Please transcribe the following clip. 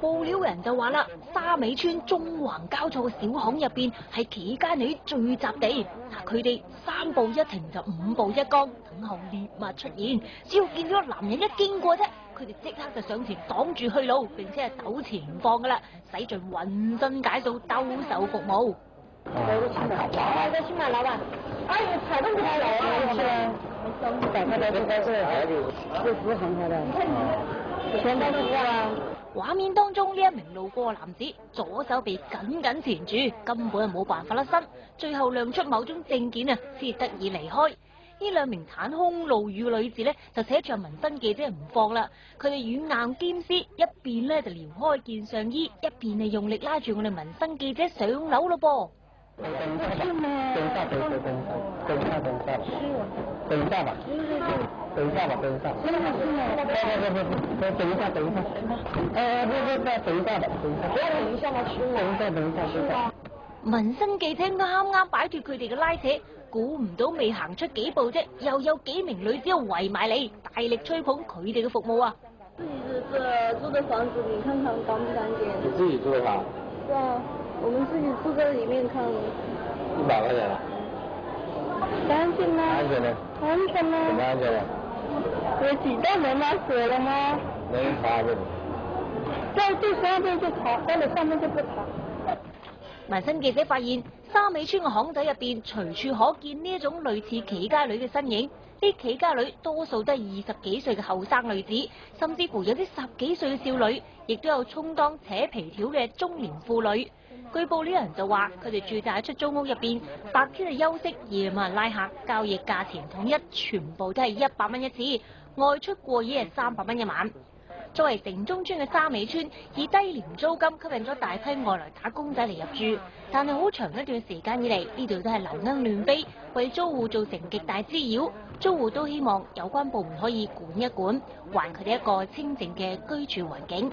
報料嘅人就話啦，沙尾村中橫交錯嘅小巷入邊係期間女聚集地，佢哋3步一停就5步一崗，等候獵物出現。只要見到男人一經過啫，佢哋即刻就上前擋住去路，並且係糾纏唔放噶啦，使盡渾身解數兜售服務。來得去嗎，老闆？哎呀，菜都不太來啊！大概都在這是很好的，全都是啊。畫面當中呢一名路過嘅男子，左手被緊緊纏住，根本係冇辦法甩身，最後亮出某種證件啊，先得以離開。呢2名袒胸露乳嘅女子呢，就扯住紋身記者唔放啦，佢哋軟硬兼施，一邊呢就撩開件上衣，一邊係用力拉住我哋紋身記者上樓咯噃。等一下吧，紋身記者啱啱擺脱佢哋嘅拉扯，估唔到未行出幾步啫，又有幾名女子圍埋嚟，大力吹捧佢哋嘅服務啊！自己租的房子，你看看乾不乾淨？你自己租的吧？是啊，我們自己住在裡面看。100塊錢了。乾淨啊！安全的。安全啊！怎麼安全的？有幾道門嗎？鎖了嗎？沒人查這裡。在最上面就查，到了上面就不查。紋身記者發現沙尾村嘅巷仔入邊，隨處可見呢一種類似企街女嘅身影。啲企街女多數都係20幾歲嘅後生女子，甚至乎有啲10幾歲嘅少女，亦都有充當扯皮條嘅中年婦女。據報呢人就話，佢哋住宅喺出租屋入邊，白天係休息，夜晚拉客，交易價錢統一，全部都係100蚊一次，外出過夜係300蚊一晚。作為城中村嘅沙尾村，以低廉租金吸引咗大批外來打工仔嚟入住，但係好長一段時間以嚟，呢度都係流鶯亂飛，為租戶造成極大滋擾。租戶都希望有關部門可以管一管，還佢哋一個清靜嘅居住環境。